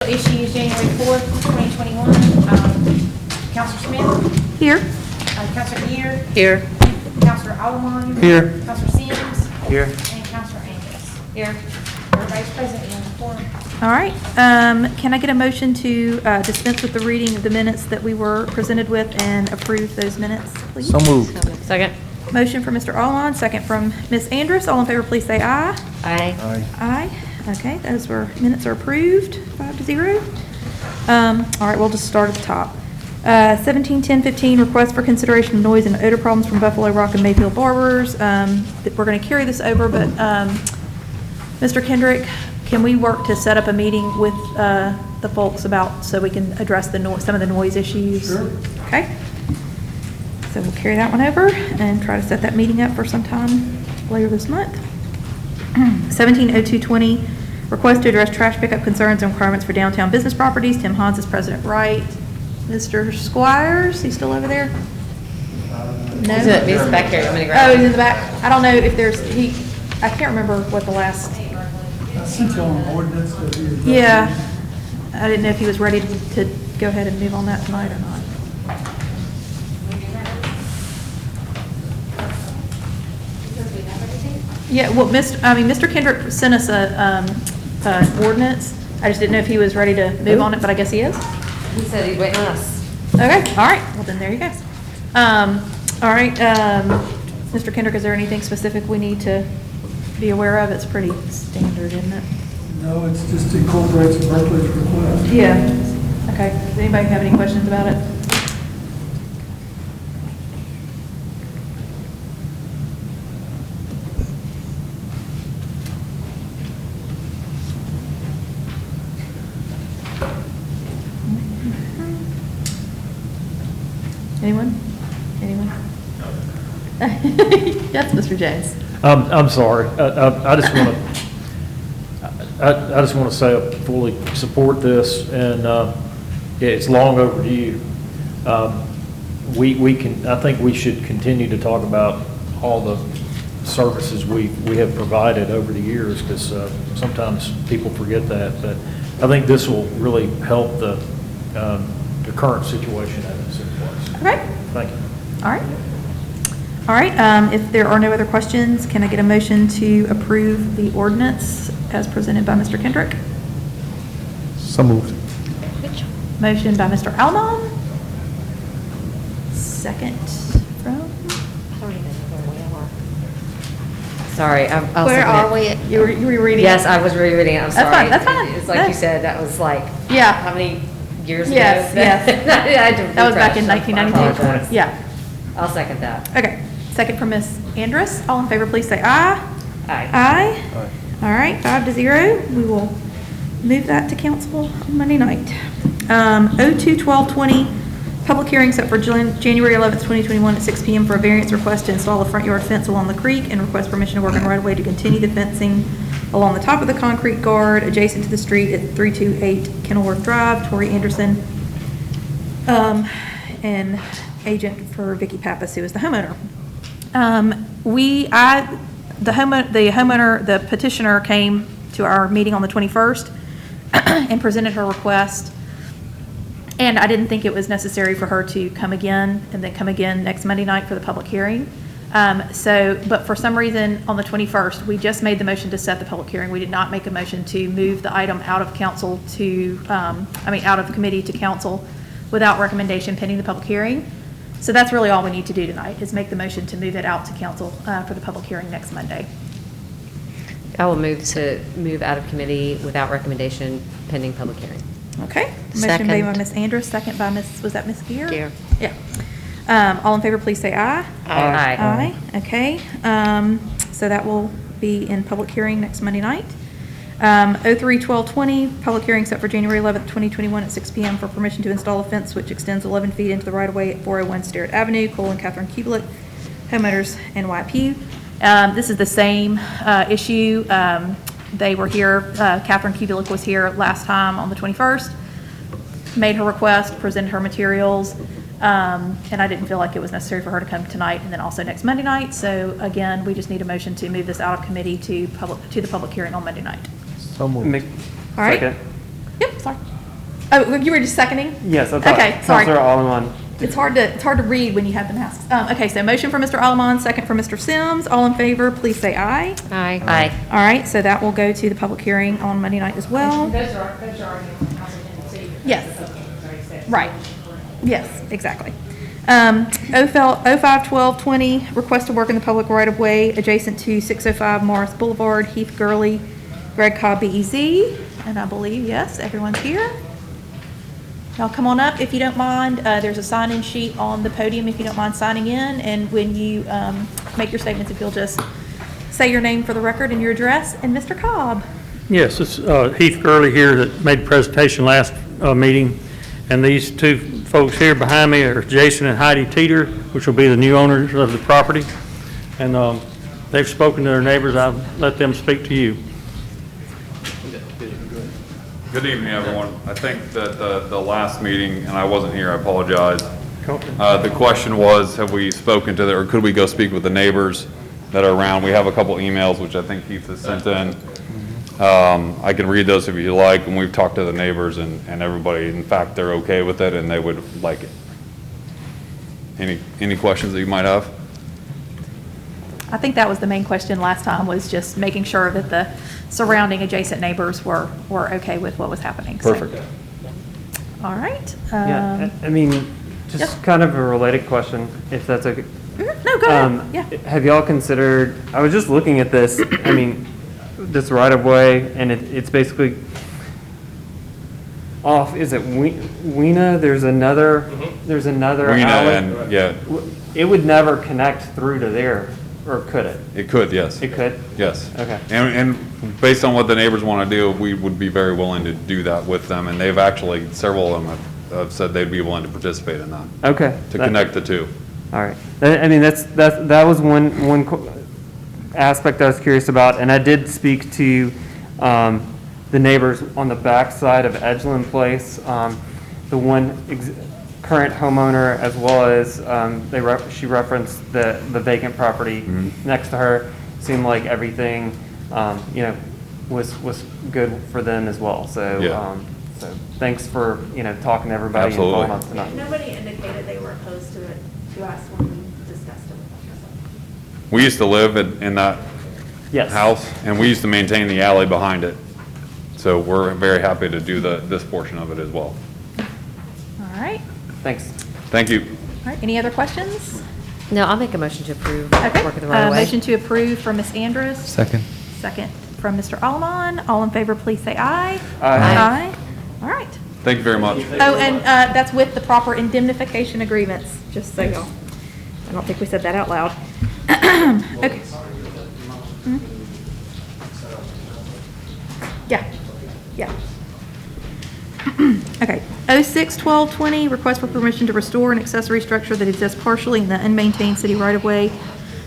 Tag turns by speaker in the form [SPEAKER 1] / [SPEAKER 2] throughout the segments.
[SPEAKER 1] issues January 4th, 2021. Counselor Smith?
[SPEAKER 2] Here.
[SPEAKER 1] Counselor Gear?
[SPEAKER 2] Here.
[SPEAKER 1] Counselor Alderman?
[SPEAKER 3] Here.
[SPEAKER 1] Counselor Sims?
[SPEAKER 3] Here.
[SPEAKER 1] And Counselor Angus?
[SPEAKER 2] Here.
[SPEAKER 1] Everybody's present in the forum.
[SPEAKER 2] All right. Can I get a motion to dispense with the reading of the minutes that we were presented with and approve those minutes, please?
[SPEAKER 3] So moved.
[SPEAKER 4] Second.
[SPEAKER 2] Motion from Mr. Allen, second from Ms. Andrus. All in favor, please say aye.
[SPEAKER 4] Aye.
[SPEAKER 3] Aye.
[SPEAKER 2] Aye. Okay, those minutes are approved, 5-0. All right, we'll just start at the top. 17-10-15, request for consideration of noise and odor problems from Buffalo Rock and Mayfield Barbers. We're going to carry this over, but Mr. Kendrick, can we work to set up a meeting with the folks so we can address some of the noise issues?
[SPEAKER 3] Sure.
[SPEAKER 2] Okay. So we'll carry that one over and try to set that meeting up for sometime later this month. 17-02-20, request to address trash pickup concerns and requirements for downtown business properties. Tim Hans is President Wright. Mr. Squires, he's still over there? No?
[SPEAKER 4] He's back here. I'm gonna
[SPEAKER 2] Oh,
[SPEAKER 4] grab
[SPEAKER 2] he's in the back. I don't know if I can't remember what the last. Yeah. I didn't know if he was ready to go ahead and move on that tonight or not. Yeah, well, Mr. Kendrick sent us an ordinance. I just didn't know if he was ready to move on it, but I guess he is.
[SPEAKER 4] He said he's waiting on us.
[SPEAKER 2] Okay, all right, well then there you go. All right, Mr. Kendrick, is there anything specific we need to be aware of? It's pretty standard, isn't it?
[SPEAKER 5] No, it's just incorporates Berkeley's request.
[SPEAKER 2] Yeah. Okay, does anybody have any questions about it? Anyone? Yes, Mr. James.
[SPEAKER 6] I'm sorry. I just want to. I just want to say I fully support this, and it's long overdue. We can. I think we should continue to talk about all the services we have provided over the years, because sometimes people forget that. But I think this will really help the current situation as it's in place.
[SPEAKER 2] Okay.
[SPEAKER 6] Thank you.
[SPEAKER 2] All right. All right, if there are no other questions, can I get a motion to approve the ordinance as presented by Mr. Kendrick?
[SPEAKER 3] So moved.
[SPEAKER 2] Motion by Mr. Almond. Second from?
[SPEAKER 4] I don't even know where we are. Sorry, I'll
[SPEAKER 2] Where
[SPEAKER 4] second
[SPEAKER 2] are
[SPEAKER 4] it.
[SPEAKER 2] we? You were reading?
[SPEAKER 4] Yes, I was rereading it. I'm
[SPEAKER 2] That's
[SPEAKER 4] sorry.
[SPEAKER 2] fine, that's fine.
[SPEAKER 4] It's like
[SPEAKER 2] No.
[SPEAKER 4] you said, that was like,
[SPEAKER 2] Yeah.
[SPEAKER 4] how many years
[SPEAKER 2] Yes,
[SPEAKER 4] ago?
[SPEAKER 2] yes.
[SPEAKER 4] I had to
[SPEAKER 2] That was back in
[SPEAKER 4] refresh, so I
[SPEAKER 2] 1992.
[SPEAKER 4] apologize.
[SPEAKER 2] Yeah.
[SPEAKER 4] I'll second that.
[SPEAKER 2] Okay. Second from Ms. Andrus. All in favor, please say aye.
[SPEAKER 4] Aye.
[SPEAKER 2] Aye. All right, 5-0. We will move that to council on Monday night. 02-12-20, public hearing set for January 11th, 2021 at 6 p.m. for a variance request to install a front yard fence along the creek and request permission to work on right of way to continue the fencing along the top of the concrete guard adjacent to the street at 328 Kenilworth Drive. Tori Anderson, and agent for Vicky Pappas, who is the homeowner. The petitioner came to our meeting on the 21st and presented her request. And I didn't think it was necessary for her to come again and then come again next Monday night for the public hearing. But for some reason on the 21st, we just made the motion to set the public hearing. We did not make a motion to move the item out of council out of committee to council without recommendation pending the public hearing. So that's really all we need to do tonight, is make the motion to move it out to council for the public hearing next Monday.
[SPEAKER 4] I will move out of committee without recommendation pending public hearing.
[SPEAKER 2] Okay. Motion
[SPEAKER 4] Second.
[SPEAKER 2] made by Ms. Andrus, second by was that Ms. Gear?
[SPEAKER 4] Gear.
[SPEAKER 2] Yeah. All in favor, please say aye.
[SPEAKER 4] Aye.
[SPEAKER 2] Aye. Okay. So that will be in public hearing next Monday night. 03-12-20, public hearing set for January 11th, 2021 at 6 p.m. for permission to install a fence which extends 11 feet into the right-of-way at 401 Sterrett Avenue, Catherine Kubelik, homeowners NYP. This is the same issue. They were here, Catherine Kubelik was here last time on the 21st, made her request, presented her materials, and I didn't feel like it was necessary for her to come tonight and then also next Monday night. So again, we just need a motion to move this out of committee to the public hearing on Monday night.
[SPEAKER 3] So moved.
[SPEAKER 2] All right.
[SPEAKER 7] Second.
[SPEAKER 2] Yep, sorry. Oh, you were just seconding?
[SPEAKER 7] Yes, I thought
[SPEAKER 2] Okay, sorry.
[SPEAKER 7] Counselor Allen.
[SPEAKER 2] It's hard to read when you have the masks. Okay, so motion for Mr. Allemon, second for Mr. Sims. All in favor, please say aye.
[SPEAKER 4] Aye. Aye.
[SPEAKER 2] All right, so that will go to the public hearing on Monday night as well.
[SPEAKER 1] Those are already on council agenda too.
[SPEAKER 2] Yes. Right. Yes, exactly. 051220, request to work in the public right-of-way adjacent to 605 Morris Boulevard, Heath Gurley, Greg Cobb, BEZ. And I believe, yes, everyone's here. Y'all come on up if you don't mind. There's a sign-in sheet on the podium if you don't mind signing in. And when you make your statements, if you'll just say your name for the record and your address. And Mr. Cobb.
[SPEAKER 8] Yes, it's Heath Gurley here that made the presentation last meeting. And these two folks here behind me are Jason and Heidi Teeter, which will be the new owners of the property. And they've spoken to their neighbors. I'll let them speak to you.
[SPEAKER 9] Good evening, everyone. I think that the last meeting, and I wasn't here, I apologize. The question was, have we spoken to or could we go speak with the neighbors that are around? We have a couple emails, which I think Heath has sent in. I can read those if you like, and we've talked to the neighbors and everybody. In fact, they're okay with it and they would like it. Any questions that you might have?
[SPEAKER 2] I think that was the main question last time, was just making sure that the surrounding adjacent neighbors were okay with what was happening. So-
[SPEAKER 9] Perfect.
[SPEAKER 2] All right.
[SPEAKER 7] Yeah, I mean, just
[SPEAKER 2] Yep.
[SPEAKER 7] kind of a related question, if that's okay.
[SPEAKER 2] No, go ahead. Yeah.
[SPEAKER 7] Have y'all considered, I was just looking at this, I mean, this right-of-way, and it's basically off, is it Weena? There's another
[SPEAKER 9] Weena
[SPEAKER 7] alley.
[SPEAKER 9] and, yeah,
[SPEAKER 7] It would never connect through to there, or could it?
[SPEAKER 9] it could, yes.
[SPEAKER 7] It could?
[SPEAKER 9] Yes.
[SPEAKER 7] Okay.
[SPEAKER 9] And based on what the neighbors want to do, we would be very willing to do that with them. And they've actually, several of them have said they'd be willing to participate in that,
[SPEAKER 7] Okay.
[SPEAKER 9] to connect the two.
[SPEAKER 7] All right. I mean, that was one aspect I was curious about, and I did speak to the neighbors on the back side of Edgeland Place, the one current homeowner, as well as she referenced the vacant property next to her. Seemed like everything, was good for them as well. So,
[SPEAKER 9] Yeah.
[SPEAKER 7] so thanks for talking to everybody
[SPEAKER 9] Absolutely.
[SPEAKER 7] and calling us tonight.
[SPEAKER 10] Nobody indicated they were opposed to it to us when we discussed it.
[SPEAKER 9] We used to live in that
[SPEAKER 7] Yes.
[SPEAKER 9] house, and we used to maintain the alley behind it. So we're very happy to do this portion of it as well.
[SPEAKER 2] All right.
[SPEAKER 7] Thanks.
[SPEAKER 9] Thank you.
[SPEAKER 2] All right. Any other questions?
[SPEAKER 4] No, I'll make a motion to approve
[SPEAKER 2] Okay.
[SPEAKER 4] work in the right of way.
[SPEAKER 2] Motion to approve from Ms. Andrus.
[SPEAKER 3] Second.
[SPEAKER 2] Second from Mr. Allemon. All in favor, please say aye.
[SPEAKER 7] Aye.
[SPEAKER 2] Aye. All right.
[SPEAKER 9] Thank you very much.
[SPEAKER 2] Oh, and that's with the proper indemnification agreements, just so y'all. I don't think we said that out loud. Okay. Hmm? Yeah, yeah. Okay. 061220, request for permission to restore an accessory structure that exists partially in the unmaintained city right-of-way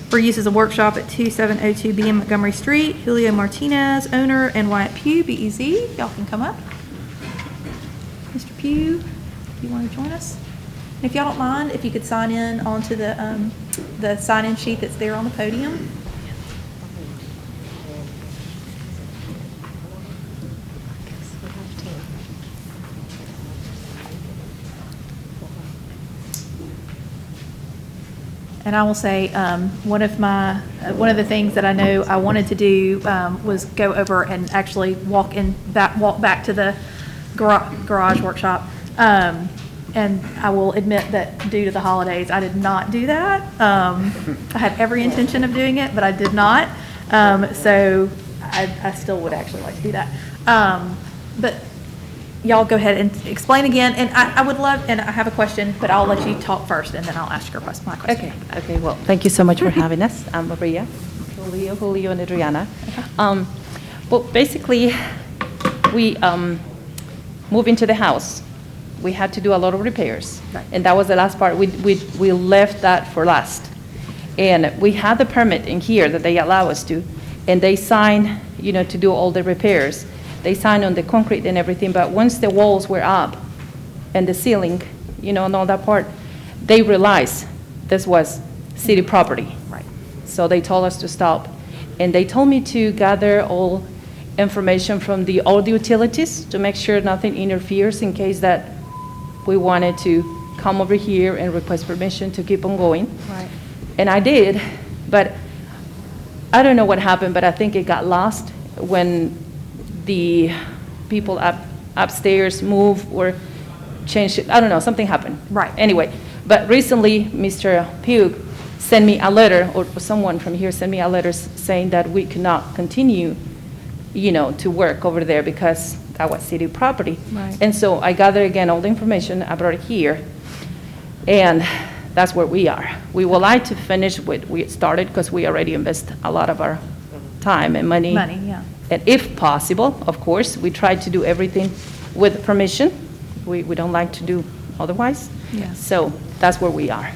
[SPEAKER 2] for use as a workshop at 2702 B M Montgomery Street. Julio Martinez, owner, and Wyatt Pugh, BEZ. Y'all can come up. Mr. Pugh, if you want to join us. And if y'all don't mind, if you could sign in onto the sign-in sheet that's there on the podium. And I will say, one of the things that I know I wanted to do was go over and actually walk back to the garage workshop. And I will admit that due to the holidays, I did not do that. I had every intention of doing it, but I did not. So I still would actually like to do that. But y'all go ahead and explain again. And I would love, and I have a question, but I'll let you talk first, and then I'll ask my question.
[SPEAKER 10] Okay, well, thank you so much for having us. I'm Maria, Julio, and Adriana. Well, basically, we moved into the house. We had to do a lot of repairs.
[SPEAKER 2] Right.
[SPEAKER 10] And that was the last part. We left that for last. And we had the permit in here that they allow us to, and they signed, to do all the repairs. They signed on the concrete and everything, but once the walls were up and the ceiling, and all that part, they realized this was city property.
[SPEAKER 2] Right.
[SPEAKER 10] So they told us to stop. And they told me to gather all information from all the utilities to make sure nothing interferes in case that we wanted to come over here and request permission to keep on going.
[SPEAKER 2] Right.
[SPEAKER 10] And I did, but I don't know what happened, but I think it got lost when the people upstairs moved or changed it. I don't know, something happened.
[SPEAKER 2] Right.
[SPEAKER 10] Anyway, but recently, Mr. Pugh sent me a letter, or someone from here sent me a letter saying that we could not continue, to work over there because that was city property.
[SPEAKER 2] Right.
[SPEAKER 10] And so I gathered again all the information, I brought it here, and that's where we are. We would like to finish what we started because we already invest a lot of our time and money.
[SPEAKER 2] Money, yeah.
[SPEAKER 10] And if possible, of course, we try to do everything with permission. We don't like to do otherwise.
[SPEAKER 2] Yeah.
[SPEAKER 10] So that's where we are.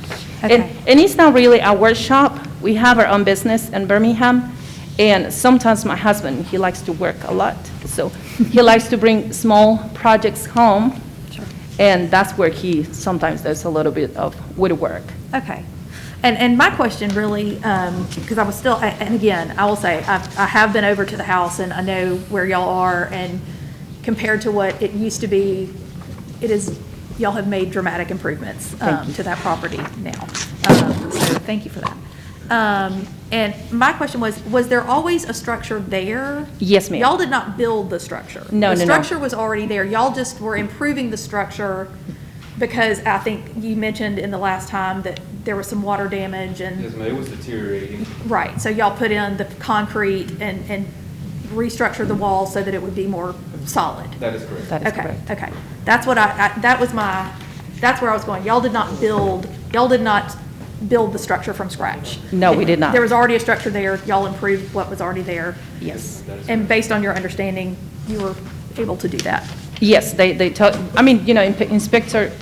[SPEAKER 2] Okay.
[SPEAKER 10] And it's not really a workshop. We have our own business in Birmingham. And sometimes my husband, he likes to work a lot. So he likes to bring small projects home.
[SPEAKER 2] Sure.
[SPEAKER 10] And that's where he sometimes does a little bit of woodwork.
[SPEAKER 2] Okay. And my question really, because I was still, and again, I will say, I have been over to the house and I know where y'all are, and compared to what it used to be, it is, y'all have made dramatic improvements to that property now. So thank you for that. And my question was there always a structure there?
[SPEAKER 10] Yes, ma'am.
[SPEAKER 2] Y'all did not build the structure.
[SPEAKER 10] No.
[SPEAKER 2] The structure was already there. Y'all just were improving the structure because I think you mentioned in the last time that there was some water damage and.
[SPEAKER 9] Yes, ma'am, it was deteriorating.
[SPEAKER 2] Right, so y'all put in the concrete and restructured the wall so that it would be more solid?
[SPEAKER 9] That is correct.
[SPEAKER 10] That is
[SPEAKER 2] Okay,
[SPEAKER 10] correct.
[SPEAKER 2] okay. That's what that's where I was going. Y'all did not build the structure from scratch.
[SPEAKER 10] No, we did not.
[SPEAKER 2] There was already a structure there. Y'all improved what was already there.
[SPEAKER 10] Yes.
[SPEAKER 2] And based on your understanding, you were able to do that.
[SPEAKER 10] Yes, they told, inspectors,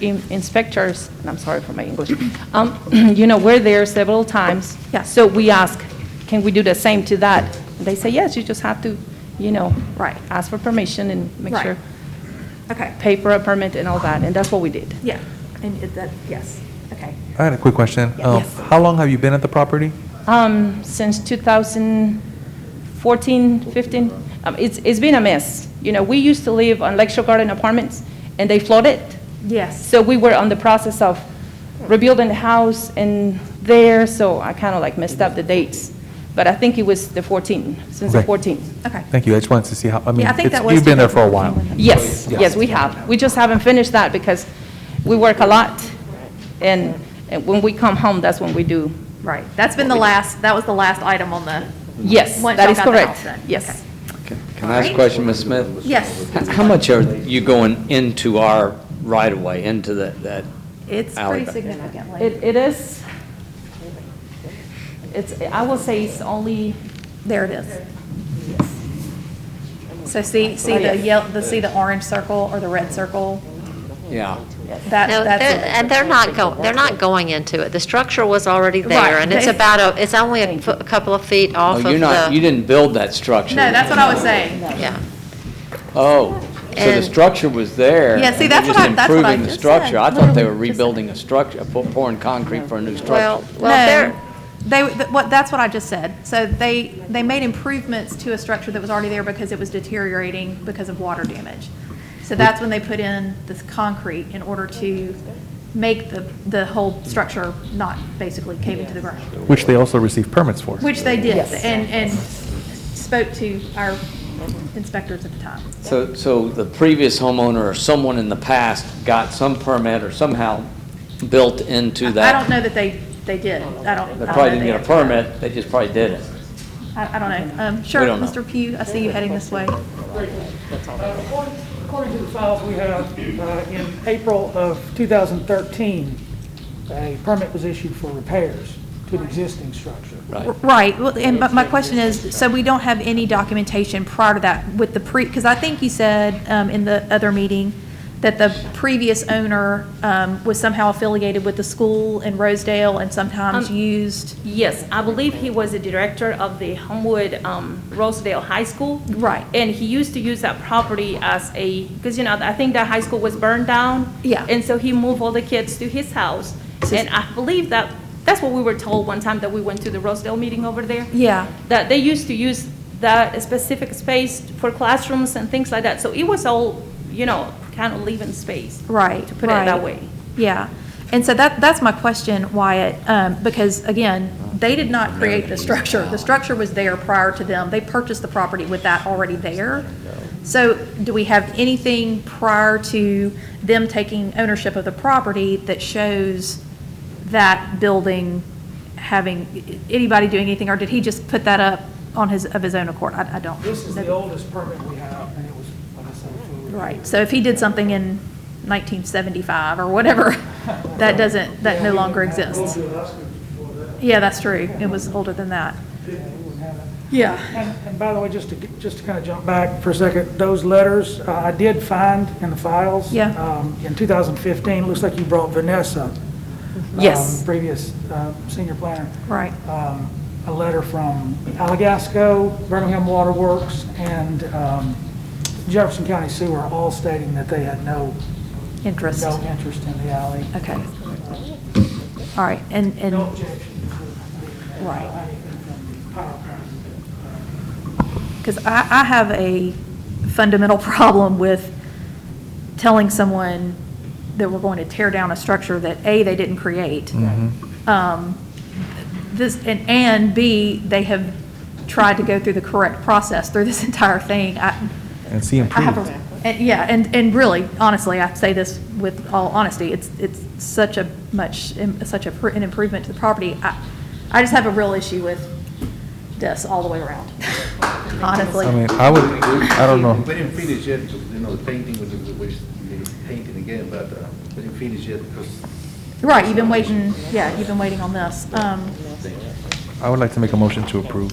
[SPEAKER 10] and I'm sorry for my English, we're there several times.
[SPEAKER 2] Yeah.
[SPEAKER 10] So we ask, can we do the same to that? They say, yes, you just have to,
[SPEAKER 2] Right.
[SPEAKER 10] ask for permission and make
[SPEAKER 2] Right.
[SPEAKER 10] sure,
[SPEAKER 2] Okay,
[SPEAKER 10] pay for a permit and all that, and that's what we did.
[SPEAKER 2] yeah, and yes, okay.
[SPEAKER 3] I had a quick question.
[SPEAKER 10] Yes.
[SPEAKER 3] How long have you been at the property?
[SPEAKER 10] Since 2014, 15, it's been a mess. We used to live on Lakeshore Garden Apartments, and they flooded.
[SPEAKER 2] Yes,
[SPEAKER 10] So we were on the process of rebuilding the house and there, so I kind of like messed up the dates. But I think it was the 14, since the
[SPEAKER 3] Okay.
[SPEAKER 10] 14.
[SPEAKER 2] okay.
[SPEAKER 3] Thank you. I just wanted to see how,
[SPEAKER 2] Yeah, I think that was.
[SPEAKER 3] you've been there for a while.
[SPEAKER 2] 2014.
[SPEAKER 10] Yes,
[SPEAKER 3] Yes.
[SPEAKER 10] yes, we have. We just haven't finished that because we work a lot. And when we come home, that's when we do.
[SPEAKER 2] Right, that was the last item on the,
[SPEAKER 10] Yes,
[SPEAKER 2] Once
[SPEAKER 10] that
[SPEAKER 2] y'all
[SPEAKER 10] is
[SPEAKER 2] got the
[SPEAKER 10] correct.
[SPEAKER 2] house done.
[SPEAKER 10] Yes.
[SPEAKER 11] Can I ask a question, Ms. Smith?
[SPEAKER 2] yes.
[SPEAKER 11] How much are you going into our right-of-way, into that?
[SPEAKER 2] It's
[SPEAKER 11] Alley
[SPEAKER 2] pretty
[SPEAKER 11] back there.
[SPEAKER 2] significantly.
[SPEAKER 10] It is, I will say it's only,
[SPEAKER 2] There it is. So see the yellow, see the orange circle or the red circle?
[SPEAKER 11] Yeah.
[SPEAKER 2] That,
[SPEAKER 4] No,
[SPEAKER 2] that's it.
[SPEAKER 4] and they're not going into it. The structure was already
[SPEAKER 2] Right,
[SPEAKER 4] there, and it's
[SPEAKER 2] they-
[SPEAKER 4] it's only a couple of feet off
[SPEAKER 11] Oh,
[SPEAKER 4] of
[SPEAKER 11] you're not, you
[SPEAKER 4] the,
[SPEAKER 11] didn't build that structure?
[SPEAKER 2] No, that's what I was saying.
[SPEAKER 4] yeah.
[SPEAKER 11] Oh, so the
[SPEAKER 4] And-
[SPEAKER 11] structure was there?
[SPEAKER 2] Yeah, see,
[SPEAKER 11] and
[SPEAKER 2] that's
[SPEAKER 11] they're
[SPEAKER 2] what I- that's what I
[SPEAKER 11] improving the
[SPEAKER 2] just
[SPEAKER 11] structure.
[SPEAKER 2] said.
[SPEAKER 11] I thought they were
[SPEAKER 2] Literally just
[SPEAKER 11] rebuilding a structure, pouring concrete for a new
[SPEAKER 4] Well,
[SPEAKER 11] structure.
[SPEAKER 4] they're,
[SPEAKER 2] That's what I just said. So they made improvements to a structure that was already there because it was deteriorating because of water damage. So that's when they put in this concrete in order to make the whole structure not basically cave into the ground,
[SPEAKER 3] Which they also received permits for.
[SPEAKER 2] which they did,
[SPEAKER 10] Yes.
[SPEAKER 2] and spoke to our inspectors at the time.
[SPEAKER 11] So the previous homeowner or someone in the past got some permit or somehow built into that?
[SPEAKER 2] I don't know that they did. I don't.
[SPEAKER 11] They
[SPEAKER 2] I don't
[SPEAKER 11] probably
[SPEAKER 2] know
[SPEAKER 11] didn't
[SPEAKER 2] the
[SPEAKER 11] get a
[SPEAKER 2] answer to that.
[SPEAKER 11] permit, they just probably did it.
[SPEAKER 2] I don't know. Sure,
[SPEAKER 11] We don't know.
[SPEAKER 2] Mr. Pugh, I see you heading this way.
[SPEAKER 5] According to the files we have, in April of 2013, a permit was issued for repairs to the existing structure.
[SPEAKER 11] Right.
[SPEAKER 2] Right, well, but my question is, so we don't have any documentation prior to that with the because I think you said in the other meeting that the previous owner was somehow affiliated with the school in Rosedale and sometimes used.
[SPEAKER 10] yes, I believe he was the director of the Homewood Rosedale High School.
[SPEAKER 2] Right.
[SPEAKER 10] And he used to use that property as because, I think that high school was burned down.
[SPEAKER 2] Yeah.
[SPEAKER 10] And so he moved all the kids to his house. And I believe that's what we were told one time that we went to the Rosedale meeting over there.
[SPEAKER 2] Yeah.
[SPEAKER 10] That they used to use that specific space for classrooms and things like that. So it was all, kind of leaving space.
[SPEAKER 2] Right.
[SPEAKER 10] To put it that way.
[SPEAKER 2] Yeah. And so that's my question, Wyatt, because again, they did not create the structure. The structure was there prior to them. They purchased the property with that already there. So do we have anything prior to them taking ownership of the property that shows that building having, anybody doing anything, or did he just put that up of his own accord? I don't.
[SPEAKER 5] This is the oldest permit we have, and it was, like I said, for.
[SPEAKER 2] Right, so if he did something in 1975 or whatever, that no longer exists. Yeah, that's true. It was older than that. Yeah.
[SPEAKER 5] And by the way, just to kind of jump back for a second, those letters, I did find in the files.
[SPEAKER 2] Yeah.
[SPEAKER 5] In 2015, looks like you brought Vanessa.
[SPEAKER 2] Yes.
[SPEAKER 5] Previous senior planner.
[SPEAKER 2] Right.
[SPEAKER 5] A letter from Allegasco, Birmingham Water Works, and Jefferson County Sewer, all stating that they had no
[SPEAKER 2] Interest.
[SPEAKER 5] no interest in the alley.
[SPEAKER 2] Okay. All right, and,
[SPEAKER 5] No objection.
[SPEAKER 2] right. Because I have a fundamental problem with telling someone that we're going to tear down a structure that A, they didn't create. And B, they have tried to go through the correct process through this entire thing.
[SPEAKER 3] And see
[SPEAKER 2] I have
[SPEAKER 3] improved.
[SPEAKER 2] and really, honestly, I say this with all honesty, it's such an improvement to the property. I just have a real issue with this all the way around, honestly.
[SPEAKER 3] I mean, I don't know.
[SPEAKER 12] We didn't finish yet, because, the painting was painting again, but we didn't finish yet because.
[SPEAKER 2] Right, you've been waiting on this.
[SPEAKER 3] I would like to make a motion to approve.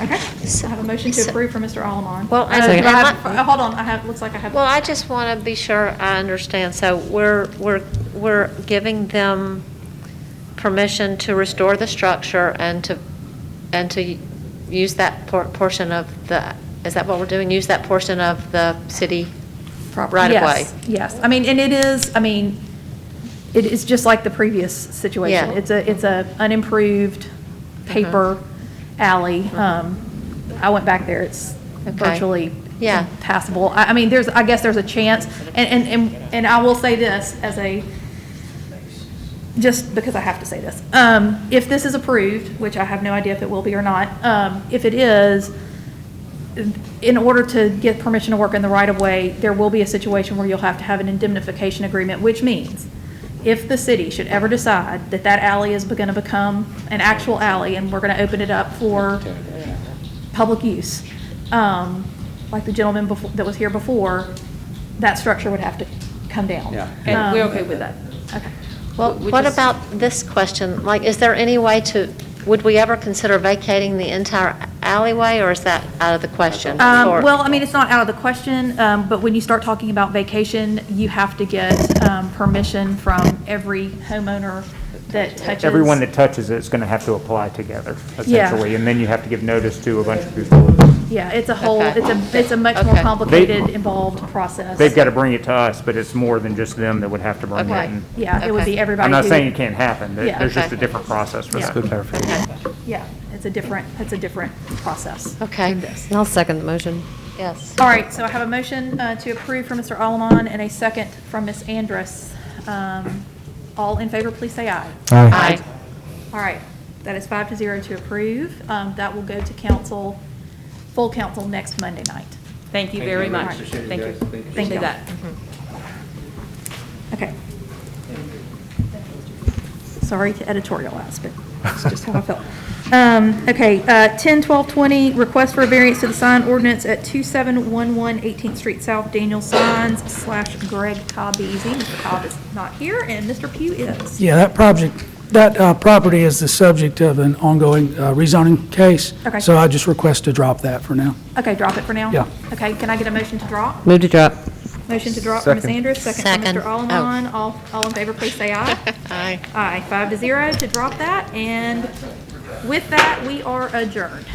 [SPEAKER 2] Okay, I have a motion to approve from Mr. Alaman.
[SPEAKER 4] Well,
[SPEAKER 2] Do I have- hold on, looks like I have.
[SPEAKER 13] Well, I just want to be sure I understand. So we're giving them permission to restore the structure and to use that portion of is that what we're doing? Use that portion of the city right of way?
[SPEAKER 2] Yes, I mean, it is just like the previous situation.
[SPEAKER 13] Yeah.
[SPEAKER 2] It's a unimproved paper alley. I went back there, it's virtually impassable. I mean, I guess there's a chance, and I will say this just because I have to say this. If this is approved, which I have no idea if it will be or not, if it is, in order to get permission to work in the right of way, there will be a situation where you'll have to have an indemnification agreement, which means if the city should ever decide that alley is going to become an actual alley and we're going to open it up for public use, like the gentleman that was here before, that structure would have to come down.
[SPEAKER 10] Yeah. And we're okay with that.
[SPEAKER 2] Okay.
[SPEAKER 13] Well, what about this question? Like, is there any way would we ever consider vacating the entire alleyway, or is that out of the question?
[SPEAKER 2] Well, I mean, it's not out of the question, but when you start talking about vacation, you have to get permission from every homeowner that touches.
[SPEAKER 14] Everyone that touches it is going to have to apply together,
[SPEAKER 2] Yeah.
[SPEAKER 14] essentially, and then you have to give notice to a bunch of people.
[SPEAKER 2] Yeah, it's a whole,
[SPEAKER 13] Okay.
[SPEAKER 2] it's a much more complicated, involved process.
[SPEAKER 14] They've got to bring it to us, but it's more than just them that would have to bring it
[SPEAKER 2] Okay,
[SPEAKER 14] in.
[SPEAKER 2] yeah, it would be everybody.
[SPEAKER 14] I'm not
[SPEAKER 2] who-
[SPEAKER 14] saying it can't happen.
[SPEAKER 2] Yeah.
[SPEAKER 14] There's just
[SPEAKER 13] Okay.
[SPEAKER 14] a different process for
[SPEAKER 2] Yeah.
[SPEAKER 14] that.
[SPEAKER 3] Good clarification.
[SPEAKER 2] Yeah, it's a different process.
[SPEAKER 13] Okay.
[SPEAKER 2] than this.
[SPEAKER 4] I'll second the motion.
[SPEAKER 13] Yes.
[SPEAKER 2] All right, so I have a motion to approve from Mr. Alaman and a second from Ms. Andrus. All in favor, please say aye.
[SPEAKER 13] Aye.
[SPEAKER 2] All right, that is 5-0 to approve. That will go to council, full council next Monday night.
[SPEAKER 10] Thank you very much.
[SPEAKER 12] Appreciate it,
[SPEAKER 10] Thank you.
[SPEAKER 12] guys. Thank you.
[SPEAKER 2] Thank you.
[SPEAKER 10] Appreciate that.
[SPEAKER 2] Okay. Sorry to editorialize, but that's just how I felt. Okay, 10-12-20, request for a variance to the sign ordinance at 2711 18th Street South, Daniel Signs / Greg Cobbeasy. Mr. Cobb is not here, and Mr. Pugh is.
[SPEAKER 5] Yeah, that property is the subject of an ongoing rezoning case.
[SPEAKER 2] Okay.
[SPEAKER 5] So I just request to drop that for now.
[SPEAKER 2] Okay, drop it for now?
[SPEAKER 5] Yeah.
[SPEAKER 2] Okay, can I get a motion to drop?
[SPEAKER 4] Move to drop.
[SPEAKER 2] Motion to drop from Ms.
[SPEAKER 3] Second.
[SPEAKER 2] Andrus, second from
[SPEAKER 13] Second.
[SPEAKER 2] Mr. Alaman. All in favor, please say aye.
[SPEAKER 13] Aye.
[SPEAKER 2] Aye, 5-0 to drop that, and with that, we are adjourned.